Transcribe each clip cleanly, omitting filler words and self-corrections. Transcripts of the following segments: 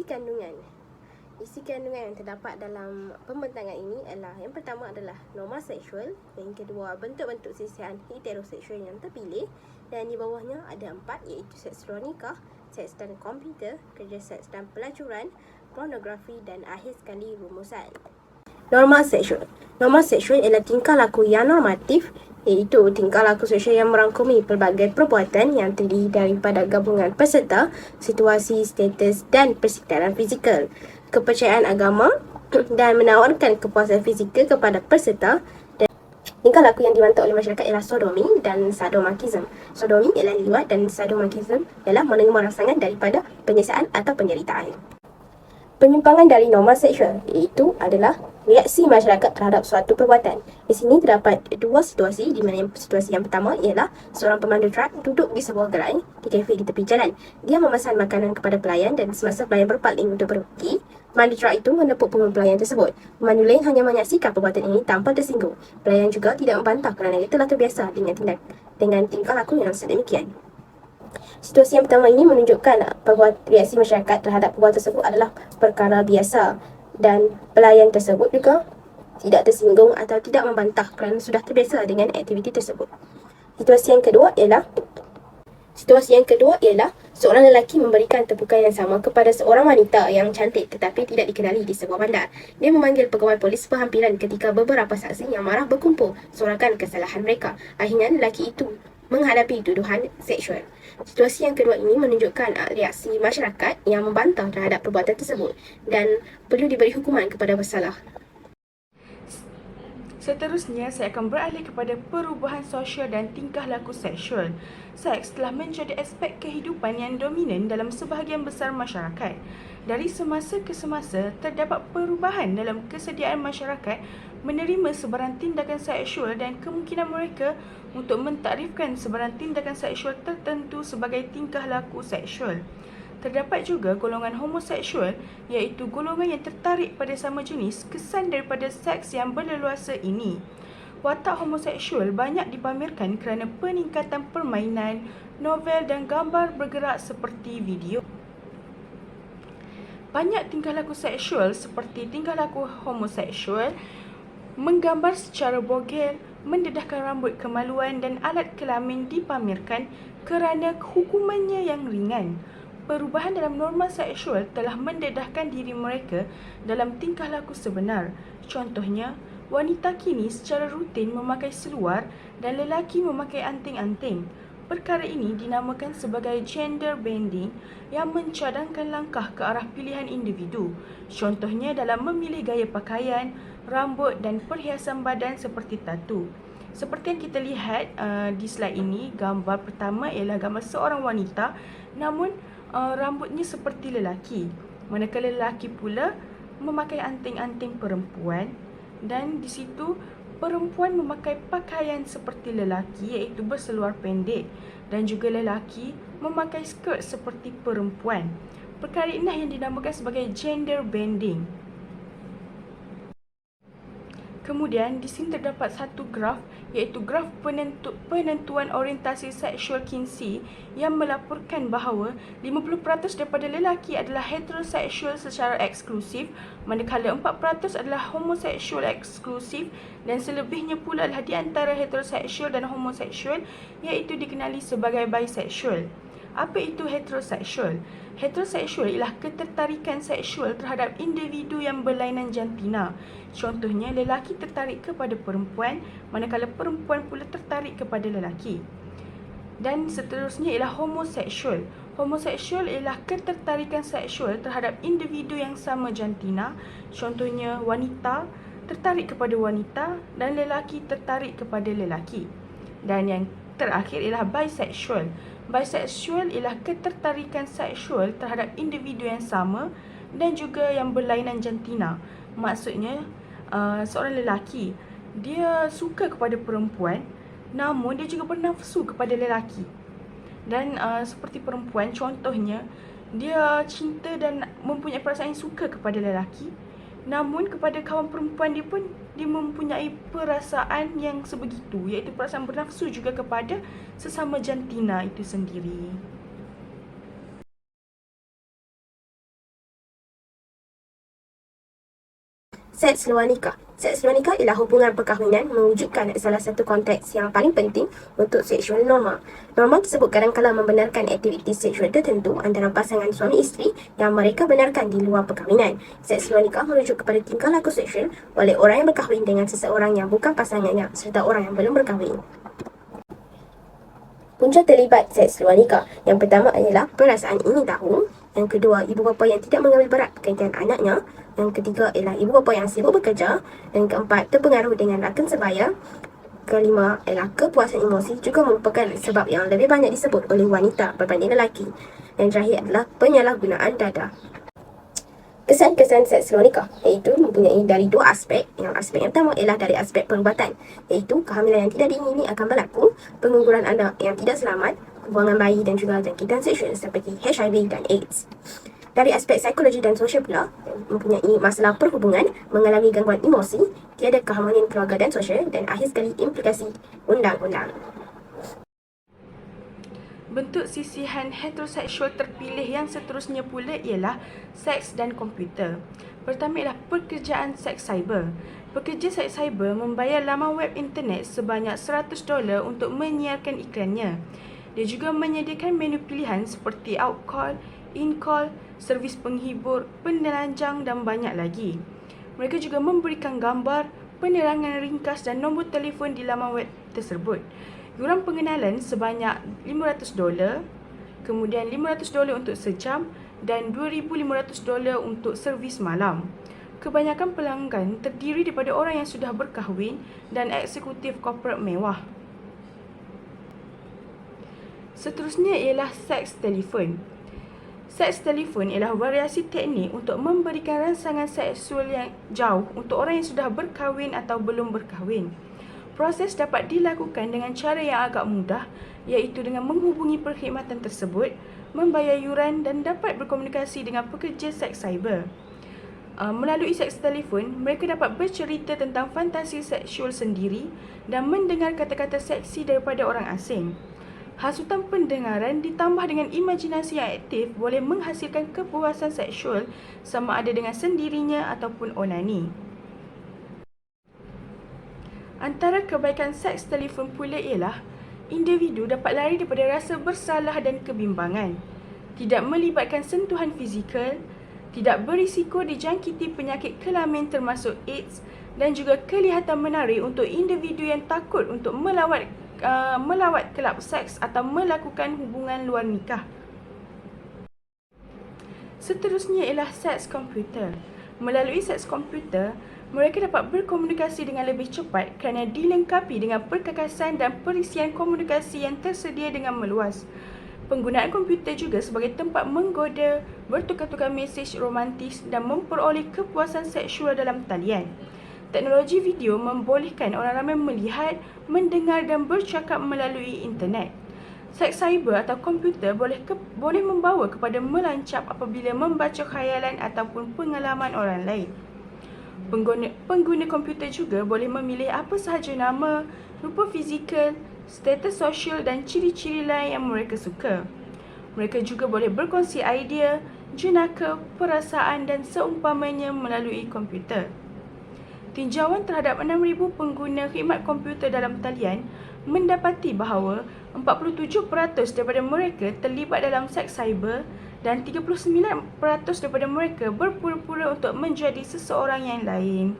kandungan. Isi kandungan yang terdapat dalam pembentangan ini adalah, yang pertama adalah norma seksual, yang kedua bentuk-bentuk sisihan heteroseksual yang terpilih, dan di bawahnya ada 4, iaitu seks luar nikah, seks dan komputer, kerja seks dan pelacuran, pornografi, dan akhir sekali rumusan. Norma seksual. Norma seksual ialah tingkah laku yang normatif, iaitu tingkah laku seksual yang merangkumi pelbagai perbuatan yang terdiri daripada gabungan peserta, situasi, status dan persekitaran fizikal, kepercayaan agama dan menawarkan kepuasan fizikal kepada peserta. Dan tingkah laku yang dibantu oleh masyarakat ialah sodomi dan sadomasochism. Sodomi ialah liwat dan sadomasochism ialah menerima rangsangan daripada penyiksaan atau penderitaan. Penyimpangan dari norma seksual iaitu adalah reaksi masyarakat terhadap suatu perbuatan. Di sini terdapat dua situasi, di mana situasi yang pertama ialah seorang pemandu truk duduk di sebuah gerai di kafe di tepi jalan. Dia memesan makanan kepada pelayan dan semasa pelayan berpaling untuk pergi, pemandu truk itu menepuk punggung pelayan tersebut. Pemandu lain hanya menyaksikan perbuatan ini tanpa tersinggung. Pelayan juga tidak membantah kerana ia telah terbiasa dengan tingkah laku yang sedemikian. Situasi yang pertama ini menunjukkan reaksi masyarakat terhadap perbuatan tersebut adalah perkara biasa dan pelayan tersebut juga tidak tersinggung atau tidak membantah kerana sudah terbiasa dengan aktiviti tersebut. Situasi yang kedua ialah seorang lelaki memberikan tepukan yang sama kepada seorang wanita yang cantik tetapi tidak dikenali di sebuah bandar. Dia memanggil pegawai polis berhampiran ketika beberapa saksi yang marah berkumpul sorakan kesalahan mereka. Akhirnya lelaki itu menghadapi tuduhan seksual. Situasi yang kedua ini menunjukkan reaksi masyarakat yang membantah terhadap perbuatan tersebut dan perlu diberi hukuman kepada bersalah. Seterusnya, saya akan beralih kepada perubahan sosial dan tingkah laku seksual. Seks telah menjadi aspek kehidupan yang dominan dalam sebahagian besar masyarakat. Dari semasa ke semasa, terdapat perubahan dalam kesediaan masyarakat menerima sebarang tindakan seksual dan kemungkinan mereka untuk mentakrifkan sebarang tindakan seksual tertentu sebagai tingkah laku seksual. Terdapat juga golongan homoseksual, iaitu golongan yang tertarik pada sama jenis kesan daripada seks yang berleluasa ini. Watak homoseksual banyak dipamerkan kerana peningkatan permainan, novel dan gambar bergerak seperti video. Banyak tingkah laku seksual seperti tingkah laku homoseksual, menggambar secara bogel, mendedahkan rambut kemaluan dan alat kelamin dipamerkan kerana hukumannya yang ringan. Perubahan dalam norma seksual telah mendedahkan diri mereka dalam tingkah laku sebenar. Contohnya, wanita kini secara rutin memakai seluar dan lelaki memakai anting-anting. Perkara ini dinamakan sebagai gender bending yang mencadangkan langkah ke arah pilihan individu. Contohnya dalam memilih gaya pakaian, rambut dan perhiasan badan seperti tatu. Seperti yang kita lihat di slide ini, gambar pertama ialah gambar seorang wanita namun rambutnya seperti lelaki. Manakala lelaki pula memakai anting-anting perempuan dan di situ perempuan memakai pakaian seperti lelaki iaitu berseluar pendek dan juga lelaki memakai skirt seperti perempuan. Perkara ini yang dinamakan sebagai gender bending. Kemudian di sini terdapat satu graf iaitu graf penentuan orientasi seksual Kinsey yang melaporkan bahawa 50% daripada lelaki adalah heteroseksual secara eksklusif, manakala 4% adalah homoseksual eksklusif dan selebihnya pula adalah di antara heteroseksual dan homoseksual iaitu dikenali sebagai bisexual. Apa itu heteroseksual? Heteroseksual ialah ketertarikan seksual terhadap individu yang berlainan jantina. Contohnya, lelaki tertarik kepada perempuan, manakala perempuan pula tertarik kepada lelaki. Dan seterusnya ialah homoseksual. Homoseksual ialah ketertarikan seksual terhadap individu yang sama jantina. Contohnya, wanita tertarik kepada wanita dan lelaki tertarik kepada lelaki. Dan yang terakhir ialah bisexual. Bisexual ialah ketertarikan seksual terhadap individu yang sama dan juga yang berlainan jantina. Maksudnya, seorang lelaki, dia suka kepada perempuan namun dia juga bernafsu kepada lelaki. Dan seperti perempuan, contohnya, dia cinta dan mempunyai perasaan yang suka kepada lelaki, namun kepada kawan perempuan dia pun dia mempunyai perasaan yang sebegitu, iaitu perasaan bernafsu juga kepada sesama jantina itu sendiri. Seks luar nikah. Seks luar nikah ialah hubungan perkahwinan mewujudkan salah satu konteks yang paling penting untuk seksual norma. Norma tersebut kadang-kala membenarkan aktiviti seksual tertentu antara pasangan suami isteri yang mereka benarkan di luar perkahwinan. Seks luar nikah merujuk kepada tingkah laku seksual oleh orang yang berkahwin dengan seseorang yang bukan pasangannya serta orang yang belum berkahwin. Punca terlibat seks luar nikah. Yang pertama adalah perasaan ingin tahu. Yang kedua, ibu bapa yang tidak mengambil berat berkaitan anaknya. Yang ketiga ialah ibu bapa yang sibuk bekerja. Dan keempat, terpengaruh dengan rakan sebaya. Kelima ialah kepuasan emosi juga merupakan sebab yang lebih banyak disebut oleh wanita berbanding lelaki. Dan terakhir adalah penyalahgunaan dada. Kesan-kesan seks luar nikah iaitu mempunyai dari dua aspek. Yang aspek yang pertama ialah dari aspek perubatan, iaitu kehamilan yang tidak diingini akan berlaku, pengguguran anak yang tidak selamat, kebuangan bayi dan juga jangkitan seksual seperti HIV dan AIDS. Dari aspek psikologi dan sosial pula, mempunyai masalah perhubungan, mengalami gangguan emosi, tiada keharmonian keluarga dan sosial, dan akhir sekali implikasi undang-undang. Bentuk sisihan heteroseksual terpilih yang seterusnya pula ialah seks dan komputer. Pertama ialah pekerjaan seks cyber. Pekerja seks cyber membayar laman web internet sebanyak $100 untuk menyiarkan iklannya. Dia juga menyediakan menu pilihan seperti outcall, in-call, servis penghibur, penelanjang dan banyak lagi. Mereka juga memberikan gambar, penerangan ringkas dan nombor telefon di laman web tersebut. Yuran pengenalan sebanyak $500, kemudian $500 untuk sejam dan $2,500 untuk servis malam. Kebanyakan pelanggan terdiri daripada orang yang sudah berkahwin dan eksekutif korporat mewah. Seterusnya ialah seks telefon. Seks telefon ialah variasi teknik untuk memberikan rangsangan seksual yang jauh untuk orang yang sudah berkahwin atau belum berkahwin. Proses dapat dilakukan dengan cara yang agak mudah, iaitu dengan menghubungi perkhidmatan tersebut, membayar yuran dan dapat berkomunikasi dengan pekerja seks cyber. Melalui seks telefon, mereka dapat bercerita tentang fantasi seksual sendiri dan mendengar kata-kata seksi daripada orang asing. Hasutan pendengaran ditambah dengan imajinasi yang aktif boleh menghasilkan kepuasan seksual sama ada dengan sendirinya ataupun onani. Antara kebaikan seks telefon pula ialah individu dapat lari daripada rasa bersalah dan kebimbangan, tidak melibatkan sentuhan fizikal, tidak berisiko dijangkiti penyakit kelamin termasuk AIDS dan juga kelihatan menarik untuk individu yang takut untuk melawat kelab seks atau melakukan hubungan luar nikah. Seterusnya ialah seks komputer. Melalui seks komputer, mereka dapat berkomunikasi dengan lebih cepat kerana dilengkapi dengan perkakasan dan perisian komunikasi yang tersedia dengan meluas. Penggunaan komputer juga sebagai tempat menggoda, bertukar-tukar mesej romantis dan memperoleh kepuasan seksual dalam talian. Teknologi video membolehkan orang ramai melihat, mendengar dan bercakap melalui internet. Seks cyber atau komputer boleh membawa kepada melancap apabila membaca khayalan ataupun pengalaman orang lain. Pengguna komputer juga boleh memilih apa sahaja nama, rupa fizikal, status sosial dan ciri-ciri lain yang mereka suka. Mereka juga boleh berkongsi idea, jenaka, perasaan dan seumpamanya melalui komputer. Tinjauan terhadap 6,000 pengguna khidmat komputer dalam talian mendapati bahawa 47% daripada mereka terlibat dalam seks cyber dan 39% daripada mereka berpura-pura untuk menjadi seseorang yang lain.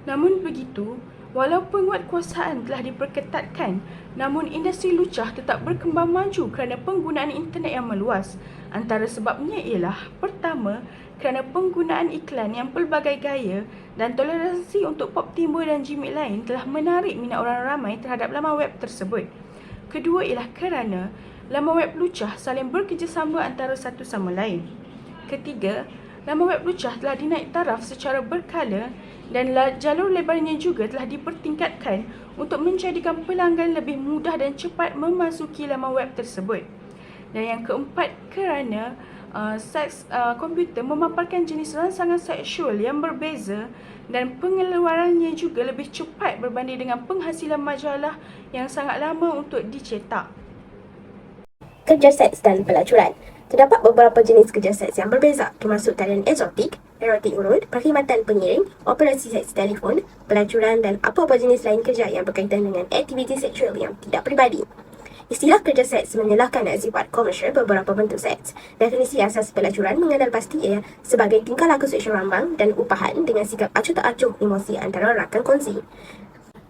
Namun begitu, walau penguatkuasaan telah diperketatkan, namun industri lucah tetap berkembang maju kerana penggunaan internet yang meluas. Antara sebabnya ialah, pertama, kerana penggunaan iklan yang pelbagai gaya dan toleransi untuk pop timbul dan gimmick lain telah menarik minat orang ramai terhadap laman web tersebut. Kedua ialah kerana laman web lucah saling bekerjasama antara satu sama lain. Ketiga, laman web lucah telah dinaik taraf secara berkala dan jalur lebarnya juga telah dipertingkatkan untuk menjadikan pelanggan lebih mudah dan cepat memasuki laman web tersebut. Dan yang keempat, kerana seks komputer memaparkan jenis rangsangan seksual yang berbeza dan pengeluarannya juga lebih cepat berbanding dengan penghasilan majalah yang sangat lama untuk dicetak. Kerja seks dan pelacuran. Terdapat beberapa jenis kerja seks yang berbeza, termasuk talian eksotik, erotik urut, perkhidmatan pengiring, operasi seks telefon, pelacuran dan apa-apa jenis lain kerja yang berkaitan dengan aktiviti seksual yang tidak peribadi. Istilah kerja seks menyalahkan sifat komersial beberapa bentuk seks. Definisi asas pelacuran mengenal pasti ia sebagai tingkah laku seksual rambang dan upahan dengan sikap acuh tak acuh emosi antara rakan kongsi.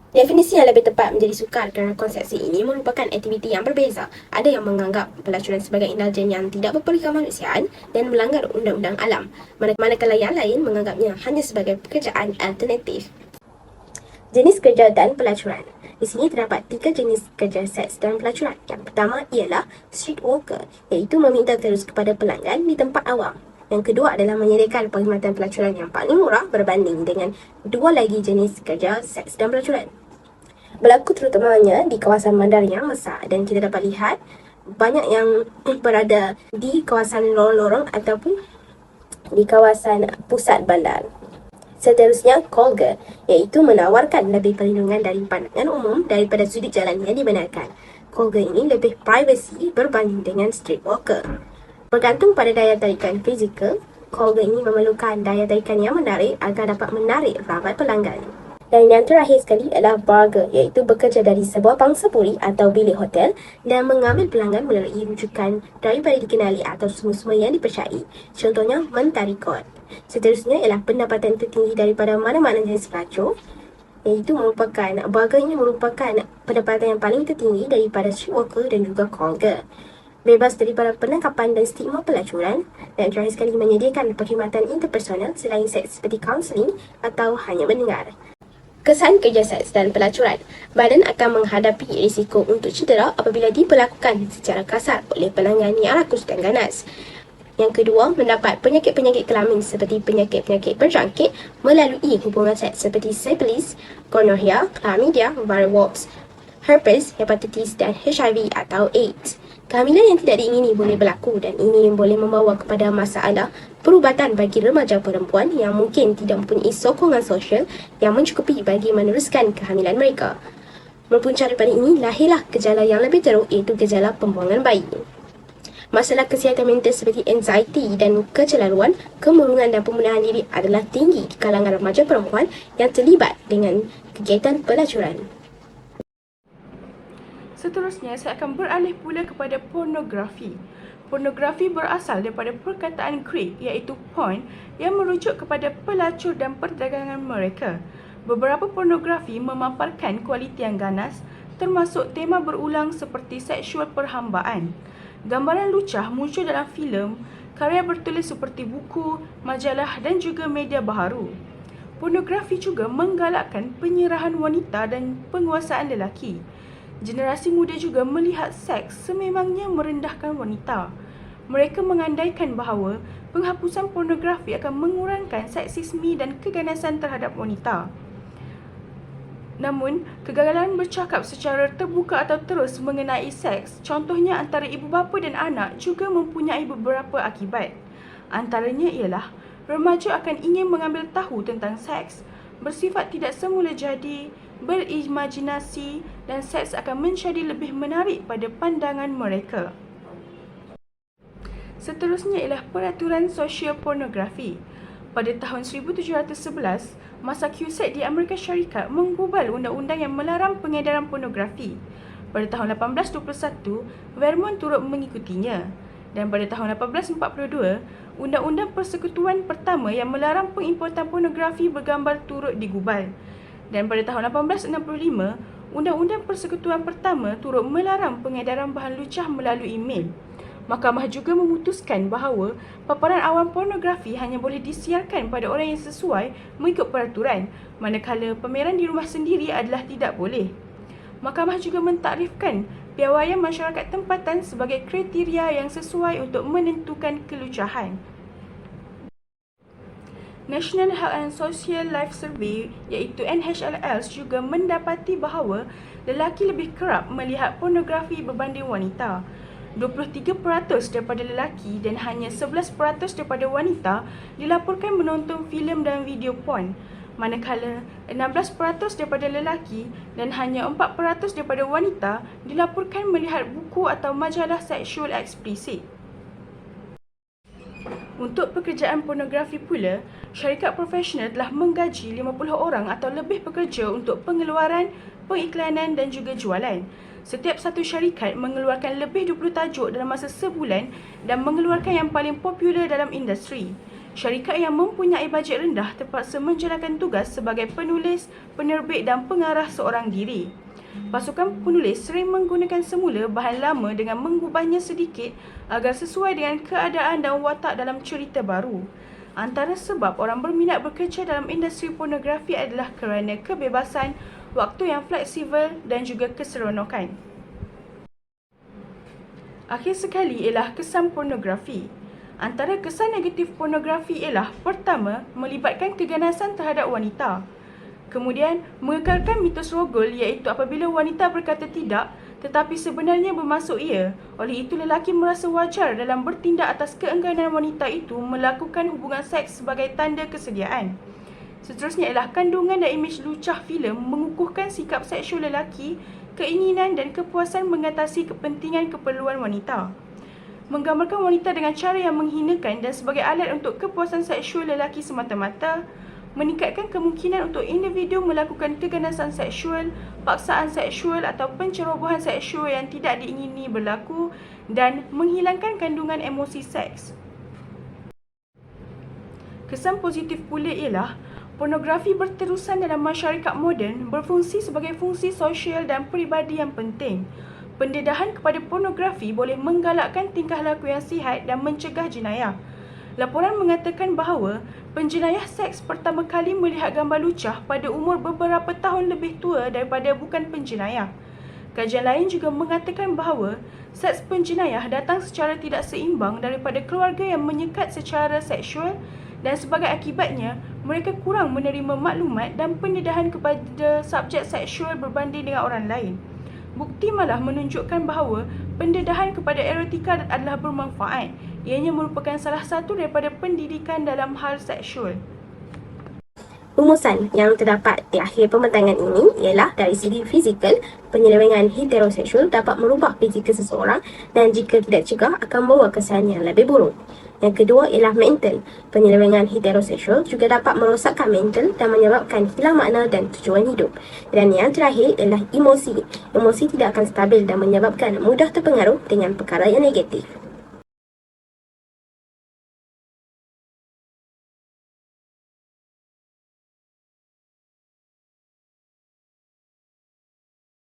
Definisi yang lebih tepat menjadi sukar kerana konsepsi ini merupakan aktiviti yang berbeza. Ada yang menganggap pelacuran sebagai indulgen yang tidak berperi kemanusiaan dan melanggar undang-undang alam, manakala yang lain menganggapnya hanya sebagai pekerjaan alternatif. Jenis kerja dan pelacuran. Di sini terdapat 3 jenis kerja seks dan pelacuran. Yang pertama ialah street worker, iaitu meminta terus kepada pelanggan di tempat awam. Yang kedua adalah menyediakan perkhidmatan pelacuran yang paling murah berbanding dengan 2 lagi jenis kerja seks dan pelacuran. Berlaku terutamanya di kawasan bandar yang besar dan kita dapat lihat banyak yang berada di kawasan lorong-lorong ataupun di kawasan pusat bandar. Seterusnya, colger, iaitu menawarkan lebih perlindungan dari pandangan umum daripada sudut jalan yang dibenarkan. Colger ini lebih privasi berbanding dengan street walker. Bergantung pada daya tarikan fizikal, colger ini memerlukan daya tarikan yang menarik agar dapat menarik rabat pelanggan. Dan yang terakhir sekali adalah barger, iaitu bekerja dari sebuah pangsapuri atau bilik hotel dan mengambil pelanggan melalui rujukan daripada dikenali atau semua-semua yang dipercayai. Contohnya, mentari kot. Seterusnya ialah pendapatan tertinggi daripada mana-mana jenis pelacur, iaitu barger ini merupakan pendapatan yang paling tertinggi daripada street worker dan juga colger. Bebas daripada penangkapan dan stigma pelacuran, dan terakhir sekali menyediakan perkhidmatan interpersonal selain seks seperti kaunseling atau hanya mendengar. Kesan kerja seks dan pelacuran. Badan akan menghadapi risiko untuk cedera apabila diperlakukan secara kasar oleh pelanggan yang rakus dan ganas. Yang kedua, mendapat penyakit-penyakit kelamin seperti penyakit-penyakit berjangkit melalui hubungan seks seperti syphilis, gonorrhea, chlamydia, viral warts, herpes, hepatitis dan HIV atau AIDS. Kehamilan yang tidak diingini boleh berlaku dan ini boleh membawa kepada masalah perubatan bagi remaja perempuan yang mungkin tidak mempunyai sokongan sosial yang mencukupi bagi meneruskan kehamilan mereka. Berpunca daripada ini, lahirlah gejala yang lebih teruk iaitu gejala pembuangan bayi. Masalah kesihatan mental seperti anxiety dan kecelaruan, kemurungan dan pembunuhan diri adalah tinggi di kalangan remaja perempuan yang terlibat dengan kegiatan pelacuran. Seterusnya, saya akan beralih pula kepada pornografi. Pornografi berasal daripada perkataan Greek iaitu porn yang merujuk kepada pelacur dan perdagangan mereka. Beberapa pornografi memaparkan kualiti yang ganas, termasuk tema berulang seperti seksual perhambaan. Gambaran lucah muncul dalam filem, karya bertulis seperti buku, majalah dan juga media baharu. Pornografi juga menggalakkan penyerahan wanita dan penguasaan lelaki. Generasi muda juga melihat seks sememangnya merendahkan wanita. Mereka mengandaikan bahawa penghapusan pornografi akan mengurangkan seksisme dan keganasan terhadap wanita. Namun, kegagalan bercakap secara terbuka atau terus mengenai seks, contohnya antara ibu bapa dan anak, juga mempunyai beberapa akibat. Antaranya ialah remaja akan ingin mengambil tahu tentang seks, bersifat tidak semula jadi, berimajinasi dan seks akan menjadi lebih menarik pada pandangan mereka. Seterusnya ialah peraturan sosial pornografi. Pada tahun 1711, Massachusetts di Amerika Syarikat menggubal undang-undang yang melarang pengedaran pornografi. Pada tahun 1821, Vermont turut mengikutinya. Dan pada tahun 1842, Undang-Undang Persekutuan pertama yang melarang pengimportan pornografi bergambar turut digubal. Dan pada tahun 1865, Undang-Undang Persekutuan pertama turut melarang pengedaran bahan lucah melalui email. Mahkamah juga memutuskan bahawa paparan awam pornografi hanya boleh disiarkan pada orang yang sesuai mengikut peraturan, manakala pameran di rumah sendiri adalah tidak boleh. Mahkamah juga mentakrifkan piawaian masyarakat tempatan sebagai kriteria yang sesuai untuk menentukan kelucahan. National Health and Social Life Survey iaitu NHLS juga mendapati bahawa lelaki lebih kerap melihat pornografi berbanding wanita. 23% daripada lelaki dan hanya 11% daripada wanita dilaporkan menonton filem dan video porn, manakala 16% daripada lelaki dan hanya 4% daripada wanita dilaporkan melihat buku atau majalah seksual eksplisit. Untuk pekerjaan pornografi pula, syarikat profesional telah menggaji 50 orang atau lebih pekerja untuk pengeluaran, pengiklanan dan juga jualan. Setiap satu syarikat mengeluarkan lebih 20 tajuk dalam masa sebulan dan mengeluarkan yang paling popular dalam industri. Syarikat yang mempunyai bajet rendah terpaksa menjalankan tugas sebagai penulis, penerbit dan pengarah seorang diri. Pasukan penulis sering menggunakan semula bahan lama dengan mengubahnya sedikit agar sesuai dengan keadaan dan watak dalam cerita baru. Antara sebab orang berminat bekerja dalam industri pornografi adalah kerana kebebasan, waktu yang fleksibel dan juga keseronokan. Akhir sekali ialah kesan pornografi. Antara kesan negatif pornografi ialah pertama, melibatkan keganasan terhadap wanita. Kemudian, mengekalkan mitos rogol iaitu apabila wanita berkata tidak tetapi sebenarnya bermaksud ya. Oleh itu, lelaki merasa wajar dalam bertindak atas keengganan wanita itu melakukan hubungan seks sebagai tanda kesediaan. Seterusnya ialah kandungan dan imej lucah filem mengukuhkan sikap seksual lelaki, keinginan dan kepuasan mengatasi kepentingan keperluan wanita. Menggambarkan wanita dengan cara yang menghinakan dan sebagai alat untuk kepuasan seksual lelaki semata-mata, meningkatkan kemungkinan untuk individu melakukan keganasan seksual, paksaan seksual atau pencerobohan seksual yang tidak diingini berlaku dan menghilangkan kandungan emosi seks. Kesan positif pula ialah pornografi berterusan dalam masyarakat moden berfungsi sebagai fungsi sosial dan peribadi yang penting. Pendedahan kepada pornografi boleh menggalakkan tingkah laku yang sihat dan mencegah jenayah. Laporan mengatakan bahawa penjenayah seks pertama kali melihat gambar lucah pada umur beberapa tahun lebih tua daripada bukan penjenayah. Kajian lain juga mengatakan bahawa seks penjenayah datang secara tidak seimbang daripada keluarga yang menyekat secara seksual dan sebagai akibatnya, mereka kurang menerima maklumat dan pendedahan kepada subjek seksual berbanding dengan orang lain. Bukti malah menunjukkan bahawa pendedahan kepada erotika adalah bermanfaat. Ianya merupakan salah satu daripada pendidikan dalam hal seksual. Rumusan yang terdapat di akhir pembentangan ini ialah dari segi fizikal, penyelewengan heteroseksual dapat merubah fizikal seseorang dan jika tidak cegah akan membawa kesan yang lebih buruk. Yang kedua ialah mental. Penyelewengan heteroseksual juga dapat merosakkan mental dan menyebabkan hilang makna dan tujuan hidup. Dan yang terakhir ialah emosi. Emosi tidak akan stabil dan menyebabkan mudah terpengaruh dengan perkara yang negatif.